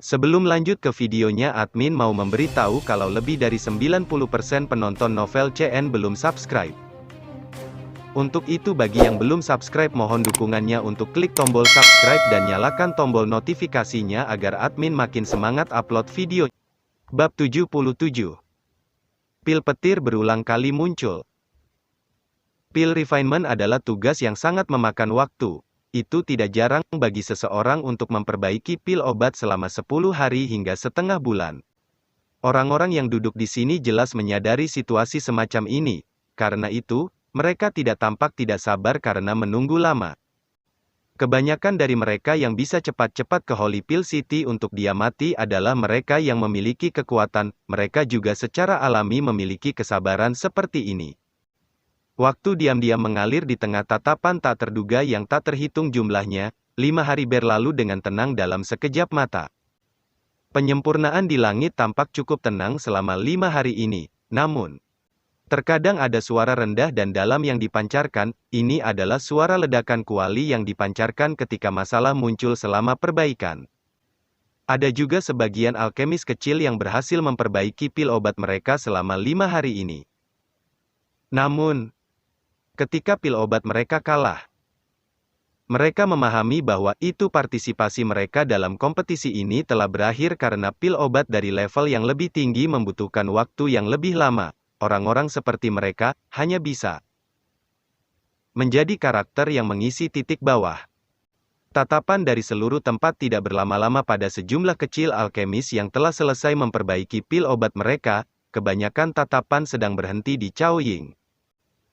Sebelum lanjut ke videonya, admin mau memberitahu kalau lebih dari 90% penonton novel CN belum subscribe. Untuk itu bagi yang belum subscribe mohon dukungannya untuk klik tombol subscribe dan nyalakan tombol notifikasinya agar admin makin semangat upload video. Bab 77. Pil petir berulang kali muncul. Pil refinement adalah tugas yang sangat memakan waktu. Itu tidak jarang bagi seseorang untuk memperbaiki pil obat selama 10 hari hingga setengah bulan. Orang-orang yang duduk di sini jelas menyadari situasi semacam ini. Karena itu, mereka tampak tidak sabar karena menunggu lama. Kebanyakan dari mereka yang bisa cepat-cepat ke Holy Pill City untuk diamati adalah mereka yang memiliki kekuatan. Mereka juga secara alami memiliki kesabaran seperti ini. Waktu diam-diam mengalir di tengah tatapan tak terduga yang tak terhitung jumlahnya. 5 hari berlalu dengan tenang dalam sekejap mata. Penyempurnaan di langit tampak cukup tenang selama 5 hari ini. Namun, terkadang ada suara rendah dan dalam yang dipancarkan. Ini adalah suara ledakan kuali yang dipancarkan ketika masalah muncul selama perbaikan. Ada juga sebagian alkemis kecil yang berhasil memperbaiki pil obat mereka selama 5 hari ini. Namun, ketika pil obat mereka kalah, mereka memahami bahwa itu partisipasi mereka dalam kompetisi ini telah berakhir karena pil obat dari level yang lebih tinggi membutuhkan waktu yang lebih lama. Orang-orang seperti mereka hanya bisa menjadi karakter yang mengisi titik bawah. Tatapan dari seluruh tempat tidak berlama-lama pada sejumlah kecil alkemis yang telah selesai memperbaiki pil obat mereka. Kebanyakan tatapan sedang berhenti di Cao Ying,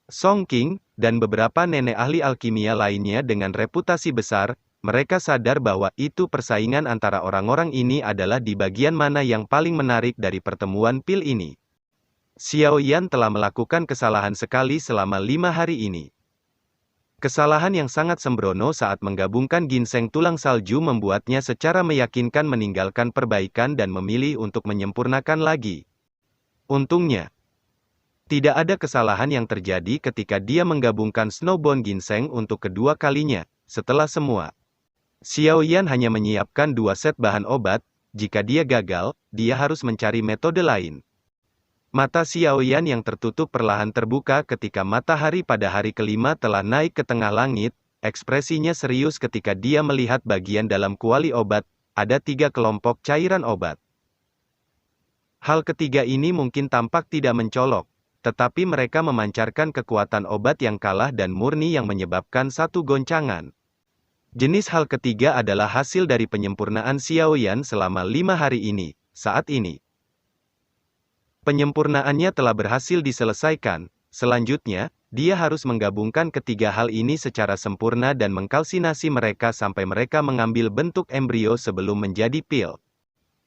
Song Qing, dan beberapa nenek ahli alkimia lainnya dengan reputasi besar. Mereka sadar bahwa itu persaingan antara orang-orang ini adalah di bagian mana yang paling menarik dari pertemuan pil ini. Xiao Yan telah melakukan kesalahan sekali selama 5 hari ini. Kesalahan yang sangat sembrono saat menggabungkan ginseng tulang salju membuatnya secara meyakinkan meninggalkan perbaikan dan memilih untuk menyempurnakan lagi. Untungnya, tidak ada kesalahan yang terjadi ketika dia menggabungkan Snowbone Ginseng untuk kedua kalinya. Setelah semua, Xiao Yan hanya menyiapkan 2 set bahan obat. Jika dia gagal, dia harus mencari metode lain. Mata Xiao Yan yang tertutup perlahan terbuka ketika matahari pada hari kelima telah naik ke tengah langit. Ekspresinya serius ketika dia melihat bagian dalam kuali obat. Ada 3 kelompok cairan obat. Hal ketiga ini mungkin tampak tidak mencolok, tetapi mereka memancarkan kekuatan obat yang kalah dan murni yang menyebabkan satu goncangan. Jenis hal ketiga adalah hasil dari penyempurnaan Xiao Yan selama 5 hari ini. Saat ini, penyempurnaannya telah berhasil diselesaikan. Selanjutnya, dia harus menggabungkan ketiga hal ini secara sempurna dan mengkalsinasi mereka sampai mereka mengambil bentuk embrio sebelum menjadi pil.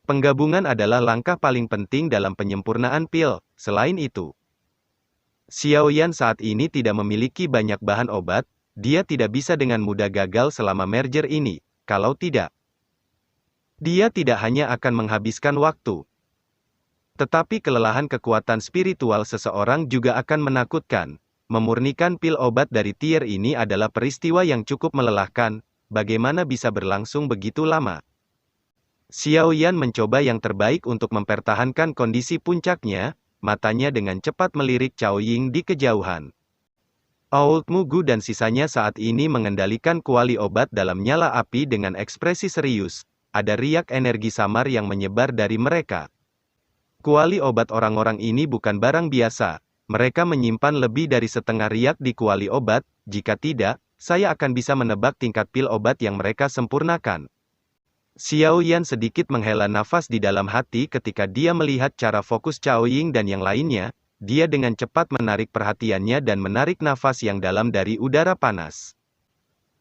Penggabungan adalah langkah paling penting dalam penyempurnaan pil. Selain itu, Xiao Yan saat ini tidak memiliki banyak bahan obat. Dia tidak bisa dengan mudah gagal selama merger ini. Kalau tidak, dia tidak hanya akan menghabiskan waktu, tetapi kelelahan kekuatan spiritual seseorang juga akan menakutkan. Memurnikan pil obat dari tier ini adalah peristiwa yang cukup melelahkan. Bagaimana bisa berlangsung begitu lama? Xiao Yan mencoba yang terbaik untuk mempertahankan kondisi puncaknya. Matanya dengan cepat melirik Cao Ying di kejauhan. Old Mugu dan sisanya saat ini mengendalikan kuali obat dalam nyala api dengan ekspresi serius. Ada riak energi samar yang menyebar dari mereka. Kuali obat orang-orang ini bukan barang biasa. Mereka menyimpan lebih dari setengah riak di kuali obat. Jika tidak, saya akan bisa menebak tingkat pil obat yang mereka sempurnakan. Xiao Yan sedikit menghela nafas di dalam hati ketika dia melihat cara fokus Cao Ying dan yang lainnya. Dia dengan cepat menarik perhatiannya dan menarik nafas yang dalam dari udara panas.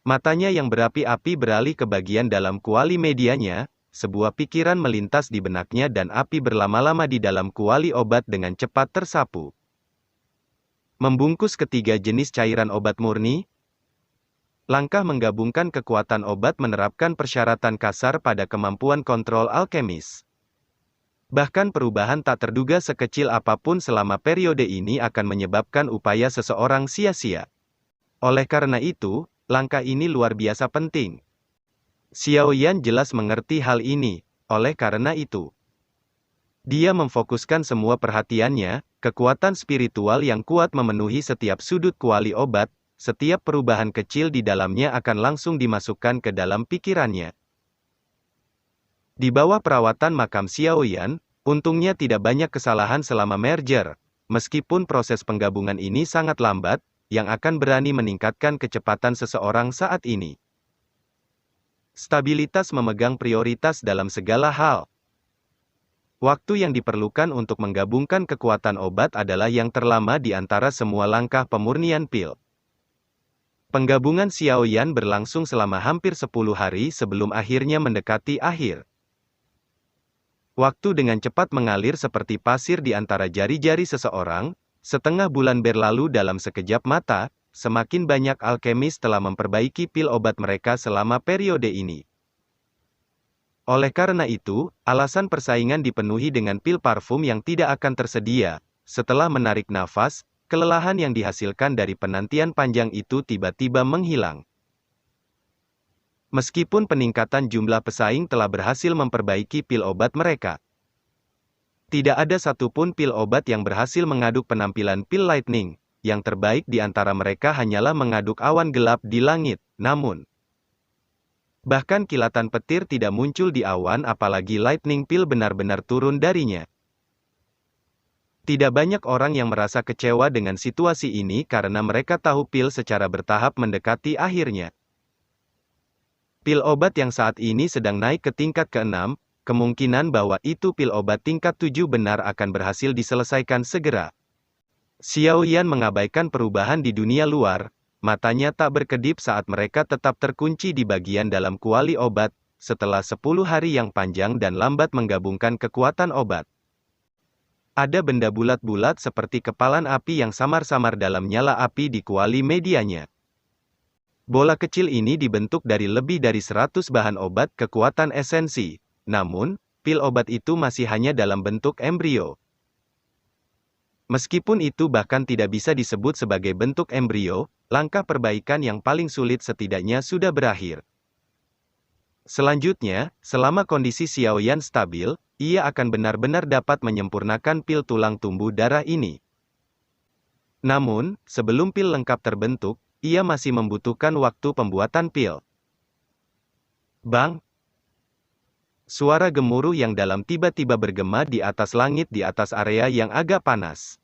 Matanya yang berapi-api beralih ke bagian dalam kuali medianya. Sebuah pikiran melintas di benaknya dan api berlama-lama di dalam kuali obat dengan cepat tersapu. Membungkus ketiga jenis cairan obat murni. Langkah menggabungkan kekuatan obat menerapkan persyaratan kasar pada kemampuan kontrol alkemis. Bahkan perubahan tak terduga sekecil apapun selama periode ini akan menyebabkan upaya seseorang sia-sia. Oleh karena itu, langkah ini luar biasa penting. Xiao Yan jelas mengerti hal ini. Oleh karena itu, dia memfokuskan semua perhatiannya, kekuatan spiritual yang kuat memenuhi setiap sudut kuali obat, setiap perubahan kecil di dalamnya akan langsung dimasukkan ke dalam pikirannya. Di bawah perawatan makam Xiaoyan, untungnya tidak banyak kesalahan selama merger, meskipun proses penggabungan ini sangat lambat, yang akan berani meningkatkan kecepatan seseorang saat ini. Stabilitas memegang prioritas dalam segala hal. Waktu yang diperlukan untuk menggabungkan kekuatan obat adalah yang terlama di antara semua langkah pemurnian pil. Penggabungan Xiaoyan berlangsung selama hampir 10 hari sebelum akhirnya mendekati akhir. Waktu dengan cepat mengalir seperti pasir di antara jari-jari seseorang, setengah bulan berlalu dalam sekejap mata, semakin banyak alkemis telah memperbaiki pil obat mereka selama periode ini. Oleh karena itu, alasan persaingan dipenuhi dengan pil parfum yang tidak akan tersedia. Setelah menarik nafas, kelelahan yang dihasilkan dari penantian panjang itu tiba-tiba menghilang. Meskipun peningkatan jumlah pesaing telah berhasil memperbaiki pil obat mereka, tidak ada satupun pil obat yang berhasil mengaduk penampilan pil lightning. Yang terbaik di antara mereka hanyalah mengaduk awan gelap di langit. Namun, bahkan kilatan petir tidak muncul di awan, apalagi lightning pil benar-benar turun darinya. Tidak banyak orang yang merasa kecewa dengan situasi ini karena mereka tahu pil secara bertahap mendekati akhirnya. Pil obat yang saat ini sedang naik ke tingkat ke-6, kemungkinan bahwa itu pil obat tingkat 7 benar akan berhasil diselesaikan segera. Xiaoyan mengabaikan perubahan di dunia luar, matanya tak berkedip saat mereka tetap terkunci di bagian dalam kuali obat, setelah 10 hari yang panjang dan lambat menggabungkan kekuatan obat. Ada benda bulat-bulat seperti kepalan api yang samar-samar dalam nyala api di kuali medianya. Bola kecil ini dibentuk dari lebih dari 100 bahan obat kekuatan esensi, namun, pil obat itu masih hanya dalam bentuk embrio. Meskipun itu bahkan tidak bisa disebut sebagai bentuk embrio, langkah perbaikan yang paling sulit setidaknya sudah berakhir. Selanjutnya, selama kondisi Xiaoyan stabil, ia akan benar-benar dapat menyempurnakan pil tulang tumbuh darah ini. Namun, sebelum pil lengkap terbentuk, ia masih membutuhkan waktu pembuatan pil. Bang! Suara gemuruh yang dalam tiba-tiba bergema di atas langit di atas area yang agak panas.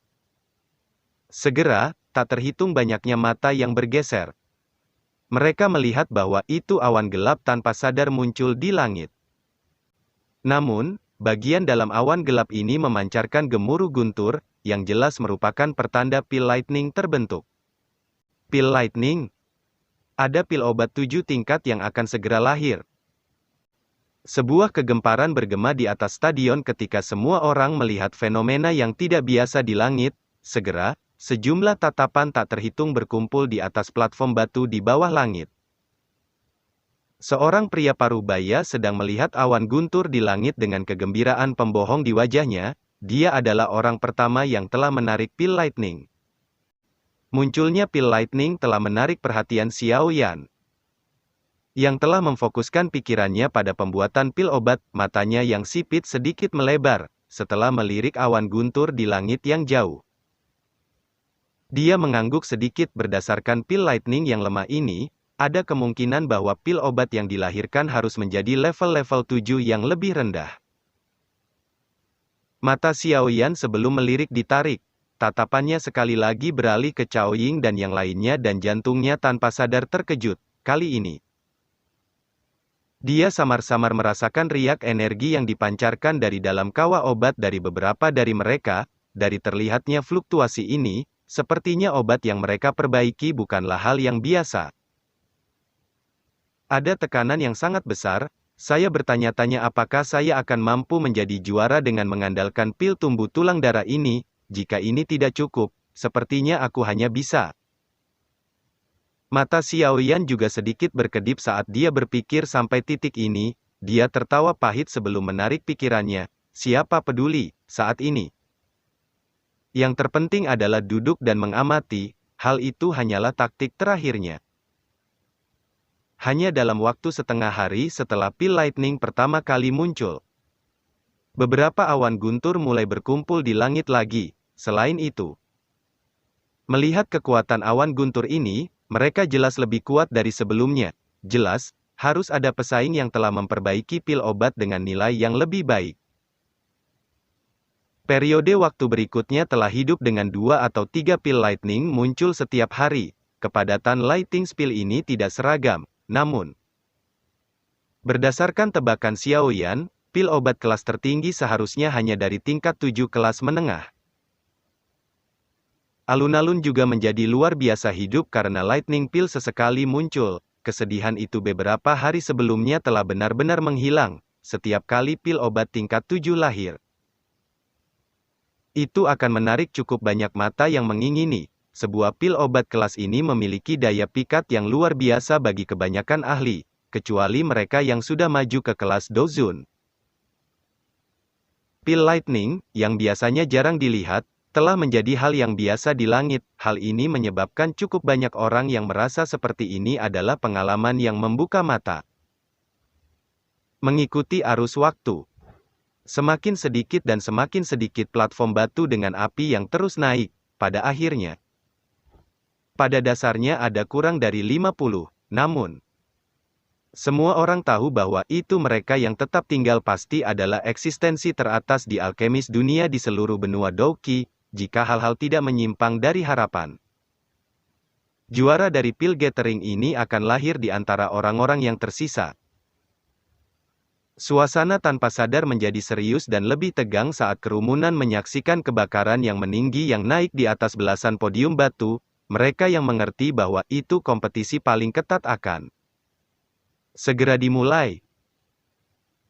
Segera, tak terhitung banyaknya mata yang bergeser. Mereka melihat bahwa itu awan gelap tanpa sadar muncul di langit. Namun, bagian dalam awan gelap ini memancarkan gemuruh guntur, yang jelas merupakan pertanda pil lightning terbentuk. Pil lightning? Ada pil obat 7 tingkat yang akan segera lahir. Sebuah kegemparan bergema di atas stadion ketika semua orang melihat fenomena yang tidak biasa di langit. Segera, sejumlah tatapan tak terhitung berkumpul di atas platform batu di bawah langit. Seorang pria parubaya sedang melihat awan guntur di langit dengan kegembiraan pembohong di wajahnya. Dia adalah orang pertama yang telah menarik pil lightning. Munculnya pil lightning telah menarik perhatian Xiaoyan, yang telah memfokuskan pikirannya pada pembuatan pil obat. Matanya yang sipit sedikit melebar, setelah melirik awan guntur di langit yang jauh. Dia mengangguk sedikit. Berdasarkan pil lightning yang lemah ini, ada kemungkinan bahwa pil obat yang dilahirkan harus menjadi level-level 7 yang lebih rendah. Mata Xiaoyan sebelum melirik ditarik. Tatapannya sekali lagi beralih ke Cao Ying dan yang lainnya dan jantungnya tanpa sadar terkejut. Kali ini, dia samar-samar merasakan riak energi yang dipancarkan dari dalam kawah obat dari beberapa dari mereka. Dari terlihatnya fluktuasi ini, sepertinya obat yang mereka perbaiki bukanlah hal yang biasa. Ada tekanan yang sangat besar. Saya bertanya-tanya apakah saya akan mampu menjadi juara dengan mengandalkan pil tumbuh tulang darah ini. Jika ini tidak cukup, sepertinya aku hanya bisa. Mata Xiaoyan juga sedikit berkedip saat dia berpikir sampai titik ini. Dia tertawa pahit sebelum menarik pikirannya. Siapa peduli saat ini? Yang terpenting adalah duduk dan mengamati. Hal itu hanyalah taktik terakhirnya. Hanya dalam waktu setengah hari setelah pil lightning pertama kali muncul, Beberapa awan guntur mulai berkumpul di langit lagi. Selain itu, melihat kekuatan awan guntur ini, mereka jelas lebih kuat dari sebelumnya. Jelas, harus ada pesaing yang telah memperbaiki pil obat dengan nilai yang lebih baik. Periode waktu berikutnya telah hidup dengan 2 atau 3 pil lightning muncul setiap hari. Kepadatan lightning pil ini tidak seragam, namun berdasarkan tebakan Xiaoyan, pil obat kelas tertinggi seharusnya hanya dari tingkat 7 kelas menengah. Alun-alun juga menjadi luar biasa hidup karena lightning pil sesekali muncul. Kesedihan itu beberapa hari sebelumnya telah benar-benar menghilang, setiap kali pil obat tingkat 7 lahir. Itu akan menarik cukup banyak mata yang mengingini. Sebuah pil obat kelas ini memiliki daya pikat yang luar biasa bagi kebanyakan ahli, kecuali mereka yang sudah maju ke kelas Dozun. Pil lightning, yang biasanya jarang dilihat, telah menjadi hal yang biasa di langit. Hal ini menyebabkan cukup banyak orang yang merasa seperti ini adalah pengalaman yang membuka mata. Mengikuti arus waktu. Semakin sedikit dan semakin sedikit platform batu dengan api yang terus naik. Pada akhirnya, pada dasarnya ada kurang dari 50, namun semua orang tahu bahwa itu mereka yang tetap tinggal pasti adalah eksistensi teratas di alkemis dunia di seluruh benua Douqi, jika hal-hal tidak menyimpang dari harapan. Juara dari pil gathering ini akan lahir di antara orang-orang yang tersisa. Suasana tanpa sadar menjadi serius dan lebih tegang saat kerumunan menyaksikan kebakaran yang meninggi yang naik di atas belasan podium batu. Mereka yang mengerti bahwa itu kompetisi paling ketat akan segera dimulai.